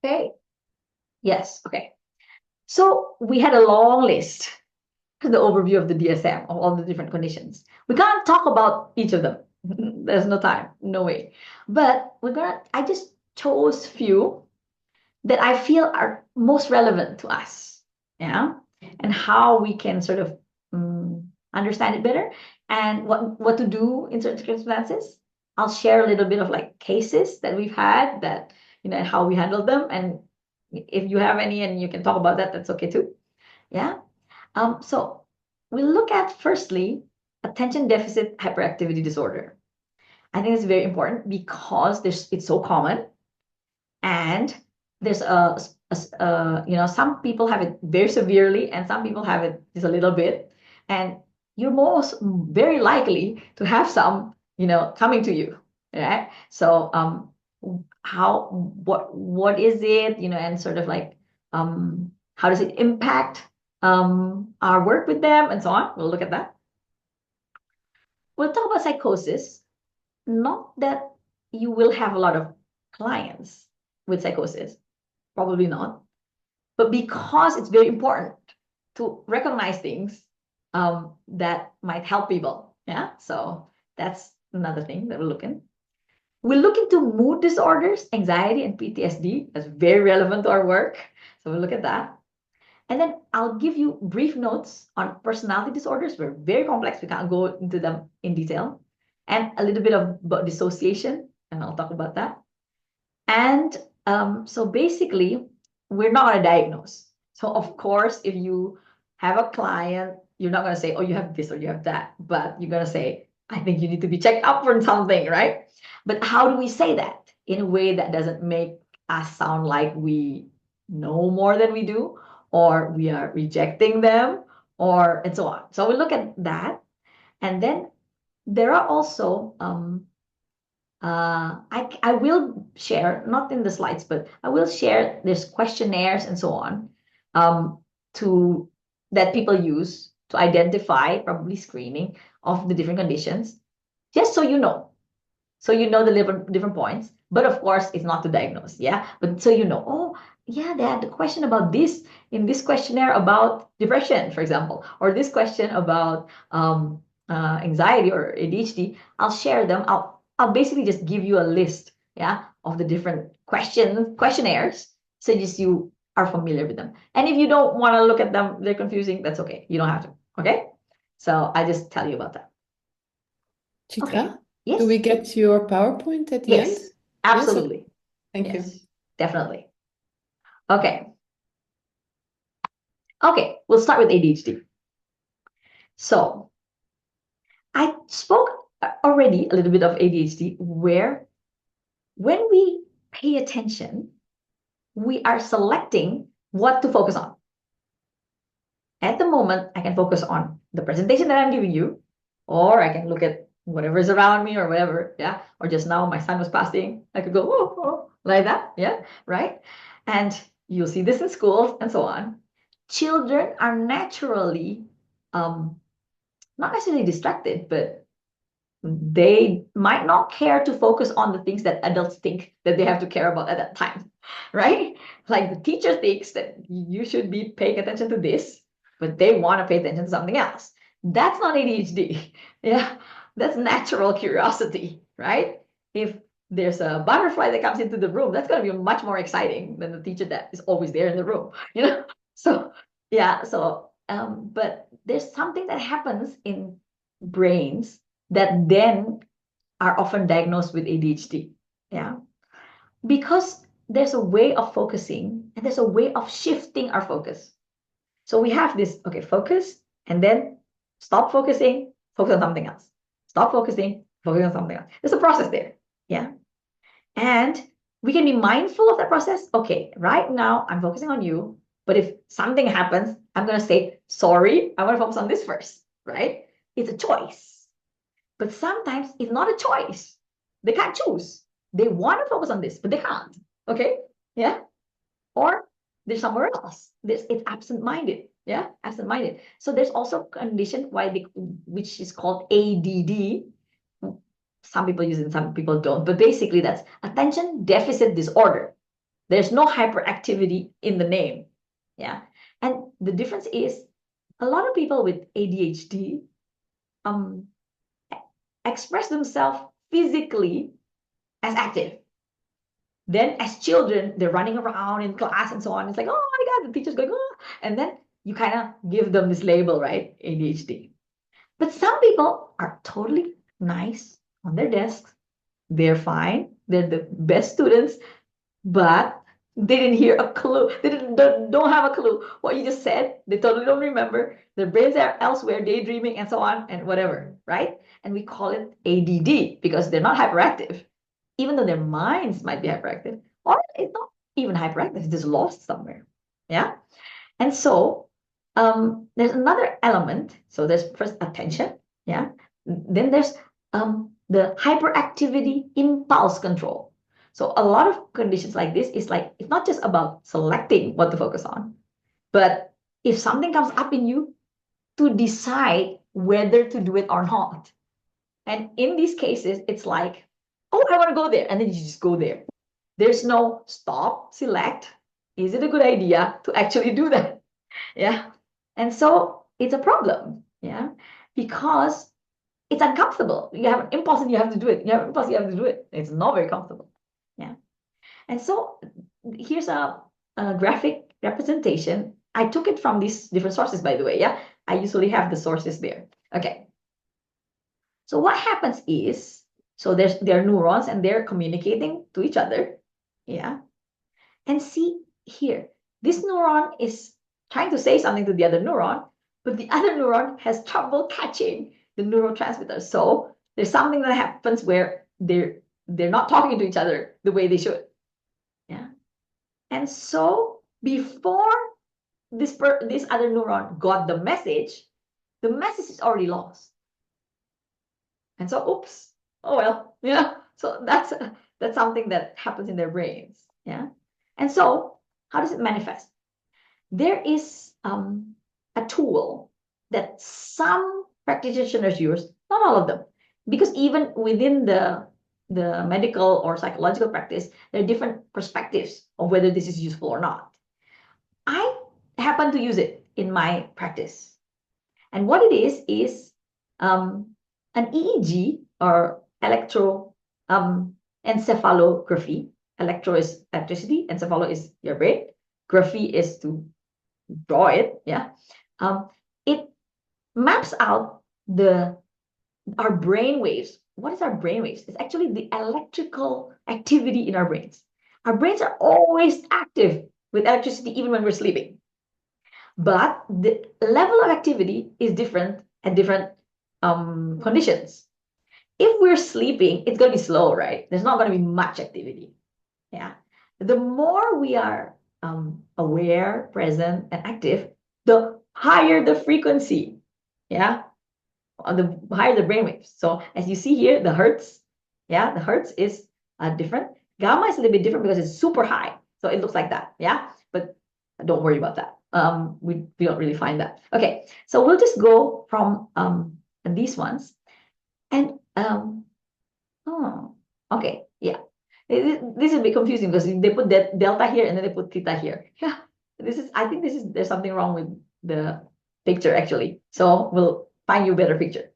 Okay. Yes. Okay. So we had a long list, the overview of the DSM of all the different conditions. We can't talk about each of them. There's no time, no way. But I just chose few that I feel are most relevant to us. Yeah. And how we can sort of understand it better and what to do in certain circumstances. I'll share a little bit of like cases that we've had that, and how we handled them. And if you have any and you can talk about that, that's okay too. Yeah. So we'll look at firstly attention deficit hyperactivity disorder. I think it's very important because it's so common, and there's some people have it very severely and some people have it just a little bit, and you're most very likely to have some coming to you, right? So what is it, and sort of like how does it impact our work with them and so on. We'll look at that. We'll talk about psychosis. Not that you will have a lot of clients with psychosis, probably not, but because it's very important to recognize things that might help people. Yeah, so that's another thing that we'll look in. We'll look into mood disorders, anxiety, and PTSD. That's very relevant to our work. So we'll look at that. And then I'll give you brief notes on personality disorders. We're very complex. We can't go into them in detail. And a little bit about dissociation, and I'll talk about that. And so basically, we're not going to diagnose. So of course, if you have a client, you're not going to say, oh, you have this or you have that, but you're going to say, I think you need to be checked up for something, right? But how do we say that in a way that doesn't make us sound like we know more than we do, or we are rejecting them, or and so on. So we look at that. And then there are also I will share, not in the slides, but I will share there's questionnaires and so on to that people use to identify, probably screening of the different conditions, just so you know. So you know the different points, but of course it's not to diagnose, yeah. But so oh yeah, they had the question about this in this questionnaire about depression, for example, or this question about anxiety or ADHD. I'll share them. I'll basically just give you a list, yeah, of the different questionnaires, so just you are familiar with them. And if you don't want to look at them, they're confusing, that's okay. You don't have to. Okay. So I just tell you about that. Chitra, okay. Yes. Do we get your PowerPoint at the end? Yes, absolutely. Thank you. Definitely. Okay. Okay, we'll start with ADHD. So I spoke already a little bit of ADHD, where when we pay attention, we are selecting what to focus on. At the moment, I can focus on the presentation that I'm giving you, or I can look at whatever is around me or whatever, yeah. Or just now, my son was passing. I could go, oh, like that, yeah, right? And you'll see this in schools and so on. Children are naturally not necessarily distracted, but they might not care to focus on the things that adults think that they have to care about at that time, right? Like the teacher thinks that you should be paying attention to this, but they want to pay attention to something else. That's not ADHD. Yeah, that's natural curiosity, right? If there's a butterfly that comes into the room, that's going to be much more exciting than the teacher that is always there in the room, So, yeah, but there's something that happens in brains that then are often diagnosed with ADHD, yeah, because there's a way of focusing and there's a way of shifting our focus. So we have this, okay, focus, and then stop focusing, focus on something else. Stop focusing, focus on something else. There's a process there, yeah. And we can be mindful of that process. Okay, right now I'm focusing on you, but if something happens, I'm going to say, sorry, I want to focus on this first, right? It's a choice. But sometimes it's not a choice. They can't choose. They want to focus on this, but they can't. Okay? Yeah? Or they're somewhere else. It's absent-minded. Yeah? Absent-minded. So there's also a condition which is called ADD. Some people use it, some people don't. But basically, that's attention deficit disorder. There's no hyperactivity in the name. Yeah. And the difference is a lot of people with ADHD express themselves physically as active. Then as children, they're running around in class and so on. It's like, oh my God, the teacher's going, oh. And then you kind of give them this label, right? ADHD. But some people are totally nice on their desks. They're fine. They're the best students, but they didn't hear a clue. They don't have a clue what you just said. They totally don't remember. Their brains are elsewhere, daydreaming and so on and whatever, right? And we call it ADD because they're not hyperactive, even though their minds might be hyperactive, or it's not even hyperactive, it's just lost somewhere. Yeah. And so there's another element. So there's first attention. Yeah. Then there's the hyperactivity impulse control. So a lot of conditions like this is like, it's not just about selecting what to focus on, but if something comes up in you, to decide whether to do it or not. And in these cases, it's like, oh, I want to go there. And then you just go there. There's no stop, select. Is it a good idea to actually do that? Yeah. And so it's a problem. Yeah. Because it's uncomfortable. You have an impulse and you have to do it. You have an impulse, you have to do it. It's not very comfortable. Yeah. And so here's a graphic representation. I took it from these different sources, by the way. Yeah. I usually have the sources there. Okay. So what happens is, so there are neurons and they're communicating to each other. Yeah. And see here, this neuron is trying to say something to the other neuron, but the other neuron has trouble catching the neurotransmitter. So there's something that happens where they're not talking to each other the way they should. Yeah. And so before this other neuron got the message is already lost. And so, oops, oh well, yeah. So that's something that happens in their brains. Yeah. And so how does it manifest? There is a tool that some practitioners use, not all of them, because even within the medical or psychological practice, there are different perspectives of whether this is useful or not. I happen to use it in my practice. And what it is an EEG or encephalography. Electro is electricity, encephalo is your brain, graphy is to draw it. Yeah. It maps out our brain waves. What is our brain waves? It's actually the electrical activity in our brains. Our brains are always active with electricity, even when we're sleeping. But the level of activity is different at different conditions. If we're sleeping, it's going to be slow, right? There's not going to be much activity. Yeah. The more we are aware, present, and active, the higher the frequency. Yeah. The higher the brainwaves. So as you see here, the hertz, yeah, the hertz is different. Gamma is a little bit different because it's super high. So it looks like that. Yeah. But don't worry about that. We don't really find that. Okay. So we'll just go from these ones. And oh, okay, yeah. This is a bit confusing because they put that delta here and then they put theta here. Yeah, I think there's something wrong with the picture actually. So we'll find you a better picture.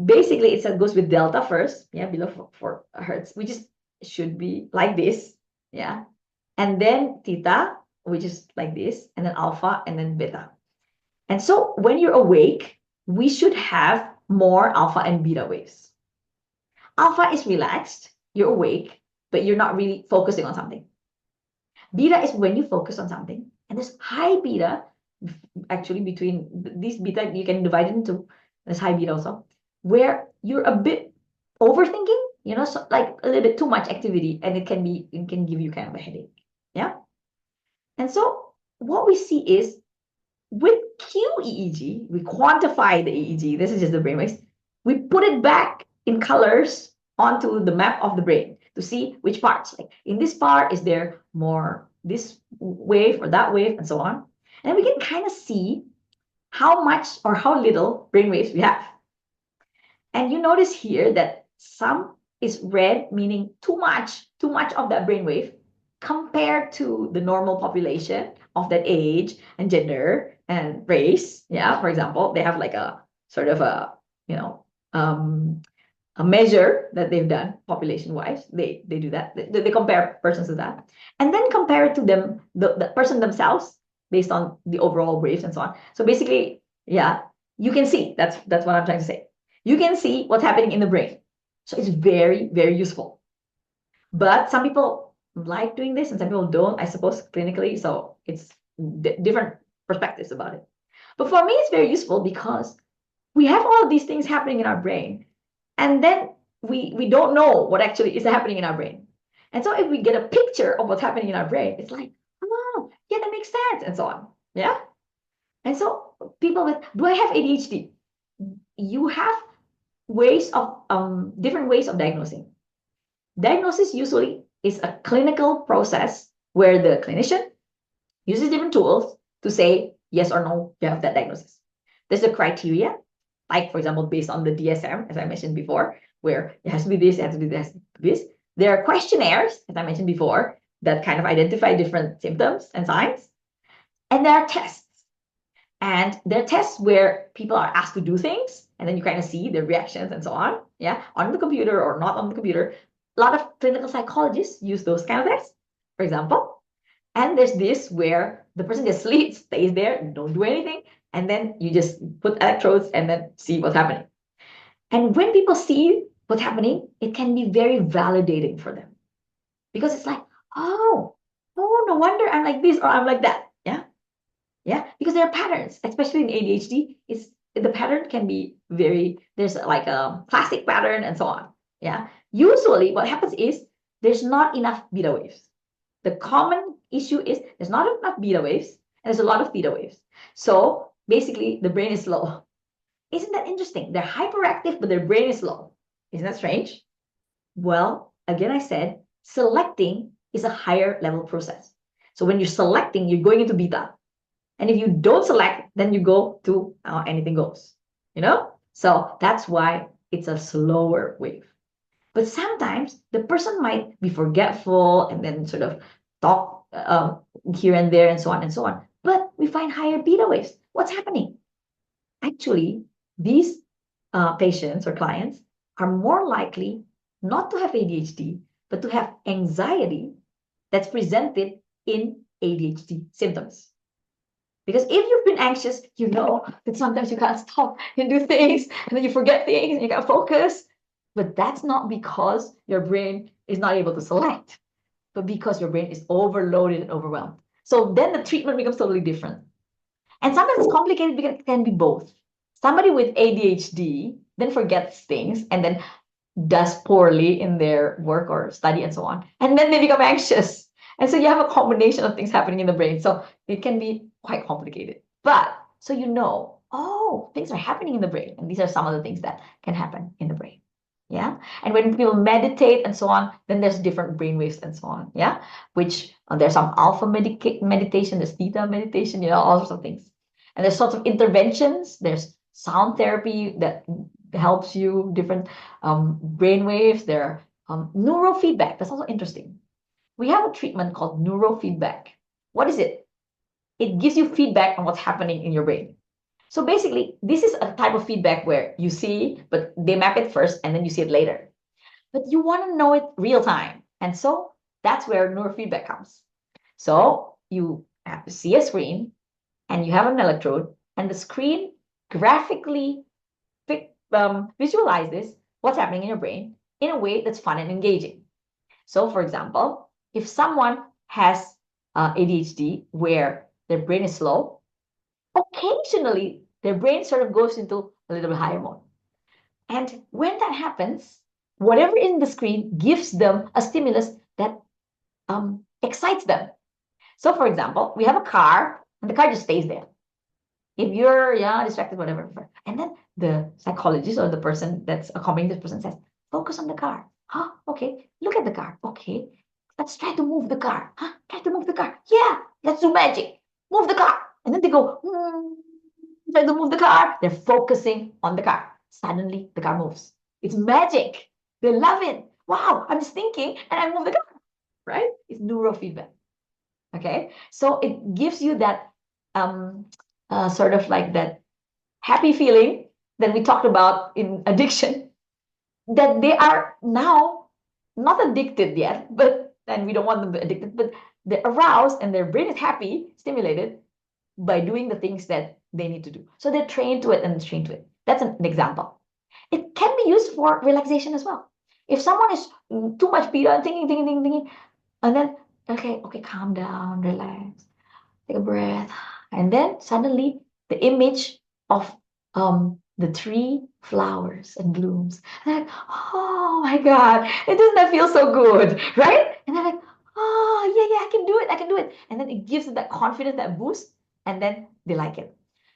Basically, it goes with delta first, yeah, below 4 hertz, which should be like this, yeah. And then theta, which is like this, and then alpha, and then beta. And so when you're awake, we should have more alpha and beta waves. Alpha is relaxed, you're awake, but you're not really focusing on something. Beta is when you focus on something. And there's high beta, actually between these beta, you can divide it into, there's high beta also, where you're a bit overthinking, so like a little bit too much activity, and it can give you kind of a headache. Yeah. And so what we see is with QEEG, we quantify the EEG. This is just the brainwaves. We put it back in colors onto the map of the brain to see which parts. Like in this part, is there more this wave or that wave, and so on. And we can kind of see how much or how little brainwaves we have. And you notice here that some is red, meaning too much of that brainwave, compared to the normal population of that age and gender and race, yeah, for example, they have like a sort of a, a measure that they've done population-wise. They do that. They compare persons to that, and then compare it to them, the person themselves, based on the overall race and so on. So basically, yeah, you can see, that's what I'm trying to say. You can see what's happening in the brain. So it's very, very useful. But some people like doing this and some people don't, I suppose, clinically. So it's different perspectives about it. But for me, it's very useful because we have all of these things happening in our brain, and then we don't know what actually is happening in our brain. And so if we get a picture of what's happening in our brain, it's like, oh, yeah, that makes sense, and so on. Yeah. And so people with, do I have ADHD? You have ways of different ways of diagnosing. Diagnosis usually is a clinical process where the clinician uses different tools to say yes or no, you have that diagnosis. There's a criteria, like for example, based on the DSM, as I mentioned before, where it has to be this, it has to be this, this. There are questionnaires, as I mentioned before, that kind of identify different symptoms and signs. And there are tests. And there are tests where people are asked to do things, and then you kind of see their reactions and so on, yeah, on the computer or not on the computer. A lot of clinical psychologists use those kind of tests, for example. And there's this where the person just sleeps, stays there, don't do anything, and then you just put electrodes and then see what's happening. And when people see what's happening, it can be very validating for them. Because it's like, oh, no wonder I'm like this or I'm like that. Yeah. Yeah. Because there are patterns, especially in ADHD, the pattern can be there's like a classic pattern and so on. Yeah. Usually what happens is there's not enough beta waves. The common issue is there's not enough beta waves and there's a lot of theta waves. So basically the brain is slow. Isn't that interesting? They're hyperactive, but their brain is slow. Isn't that strange? Well, again, I said selecting is a higher level process. So when you're selecting, you're going into beta. And if you don't select, then you go to anything goes, So that's why it's a slower wave. But sometimes the person might be forgetful and then sort of talk here and there and so on and so on. But we find higher beta waves. What's happening? Actually, these patients or clients are more likely not to have ADHD, but to have anxiety that's presented in ADHD symptoms. Because if you've been anxious, you know that sometimes you can't stop and do things, and then you forget things and you can't focus. But that's not because your brain is not able to select, but because your brain is overloaded and overwhelmed. So then the treatment becomes totally different. And sometimes it's complicated because it can be both. Somebody with ADHD then forgets things and then does poorly in their work or study and so on. And then they become anxious. And so you have a combination of things happening in the brain. So it can be quite complicated. But so oh, things are happening in the brain. And these are some of the things that can happen in the brain. Yeah. And when people meditate and so on, then there's different brain waves and so on. Yeah. Which there's some alpha meditation, there's theta meditation, all sorts of things. And there's sorts of interventions. There's sound therapy that helps you, different brain waves. There are neurofeedback. That's also interesting. We have a treatment called neurofeedback. What is it? It gives you feedback on what's happening in your brain. So basically, this is a type of feedback where you see, but they map it first and then you see it later. But you want to know it real time. And so that's where neurofeedback comes. So you have to see a screen and you have an electrode, and the screen graphically visualizes what's happening in your brain in a way that's fun and engaging. So for example, if someone has ADHD where their brain is slow, occasionally their brain sort of goes into a little bit higher mode. And when that happens, whatever in the screen gives them a stimulus that excites them. So for example, we have a car and the car just stays there. If you're distracted, whatever. And then the psychologist or the person that's accompanying this person says, focus on the car. Huh? Okay. Look at the car. Okay. Let's try to move the car. Huh? Try to move the car. Yeah. Let's do magic. Move the car. And then they go, try to move the car. They're focusing on the car. Suddenly the car moves. It's magic. They love it. Wow. I'm just thinking and I move the car. right? It's neurofeedback. Okay, so it gives you that sort of like that happy feeling that we talked about in addiction, that they are now not addicted yet, but and we don't want them to be addicted, but they're aroused and their brain is happy, stimulated by doing the things that they need to do. So they're trained to it and trained to it. That's an example. It can be used for relaxation as well. If someone is too much beta and thinking, and then okay, calm down, relax, take a breath, and then suddenly the image of the tree flowers and blooms. And they're like, oh my God, it doesn't that feel so good, right? And they're like, oh yeah, I can do it. And then it gives them that confidence, that boost, and then they like it.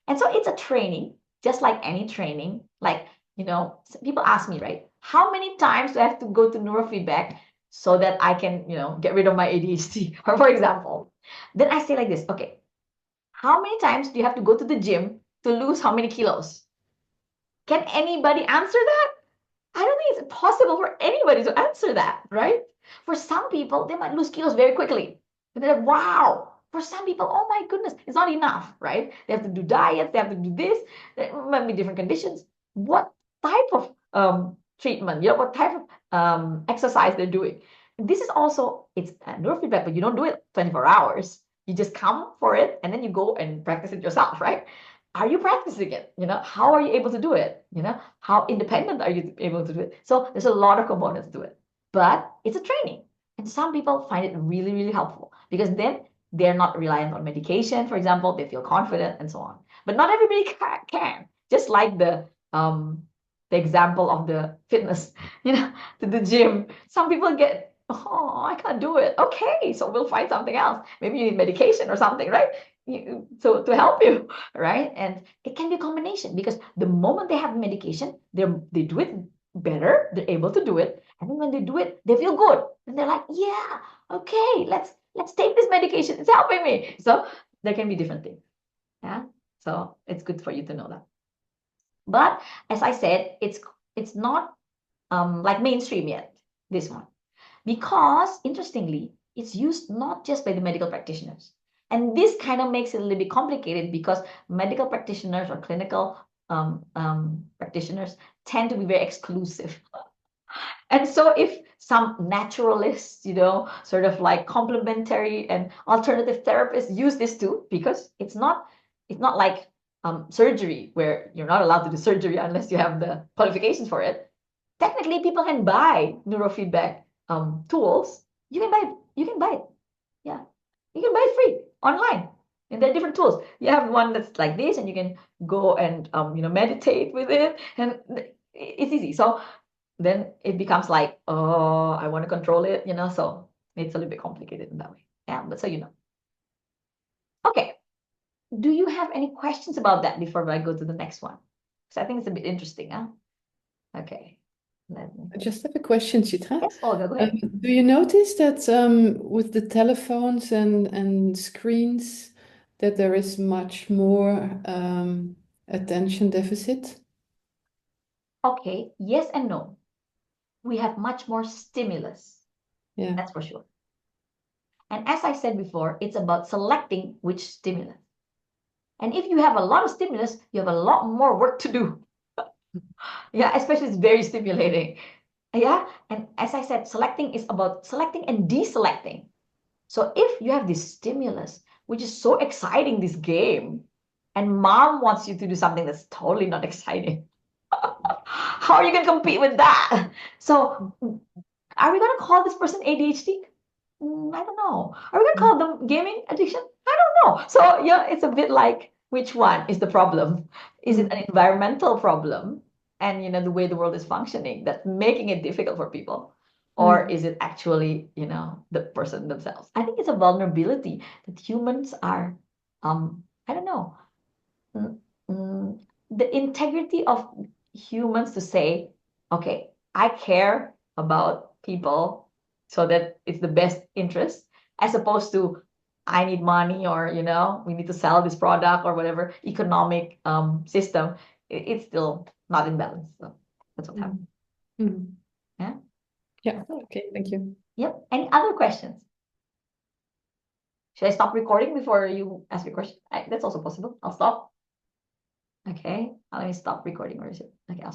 And so it's a training, just like any training. Like, people ask me, right? How many times do I have to go to neurofeedback so that I can, get rid of my ADHD? Or for example, then I say like this, okay, how many times do you have to go to the gym to lose how many kilos? Can anybody answer that? I don't think it's possible for anybody to answer that, right? For some people, they might lose kilos very quickly. And they're like, wow. For some people, oh my goodness, it's not enough, right? They have to do diets, they have to do this, there might be different conditions. What type of treatment, what type of exercise they're doing. This is also, it's neurofeedback, but you don't do it 24 hours. You just come for it and then you go and practice it yourself, right? Are you practicing it? How are you able to do it? How independent are you able to do it? So there's a lot of components to it, but it's a training. And some people find it really, really helpful because then they're not reliant on medication, for example, they feel confident and so on. But not everybody can. Just like the example of the fitness, to the gym. Some people get, oh, I can't do it. Okay, so we'll find something else. Maybe you need medication or something, right? So to help you, right? And it can be a combination because the moment they have medication, they do it better, they're able to do it, and then when they do it, they feel good, and they're like, yeah, okay, let's take this medication, it's helping me. So there can be different things, yeah. So it's good for you to know that. But as I said, it's not like mainstream yet, this one, because interestingly, it's used not just by the medical practitioners. And this kind of makes it a little bit complicated because medical practitioners or clinical practitioners tend to be very exclusive. And so if some naturalists, sort of like complementary and alternative therapists use this too, because it's not like surgery where you're not allowed to do surgery unless you have the qualifications for it. Technically, people can buy neurofeedback tools. You can buy it. Yeah, you can buy it free online. And there are different tools. You have one that's like this, and you can go and meditate with it, and it's easy. So then it becomes like, oh, I want to control it, so it's a little bit complicated in that way. Yeah, but so Okay, do you have any questions about that before I go to the next one? Because I think it's a bit interesting, huh? Okay. I just have a question, Chitra. Yes, Olga, go ahead. Do you notice that with the telephones and screens that there is much more attention deficit? Okay, yes and no. We have much more stimulus. Yeah. That's for sure. And as I said before, it's about selecting which stimulus. And if you have a lot of stimulus, you have a lot more work to do. Yeah, especially it's very stimulating. Yeah, and as I said, selecting is about selecting and deselecting. So if you have this stimulus, which is so exciting, this game, and mom wants you to do something that's totally not exciting, how are you going to compete with that? So are we going to call this person ADHD? I don't know. Are we going to call them gaming addiction? I don't know. So yeah, it's a bit like, which one is the problem? Is it an environmental problem and the way the world is functioning that's making it difficult for people? Or is it actually, the person themselves? I think it's a vulnerability that humans are, I don't know, mm, the integrity of humans to say, okay, I care about people so that it's the best interest, as opposed to I need money, or we need to sell this product or whatever economic system. It's still not in balance. So that's what happened. Yeah. Yeah. Okay. Thank you. Yep. Any other questions? Should I stop recording before you ask your question? That's also possible. I'll stop. Okay. Let me stop recording. Where is it? Okay. I'll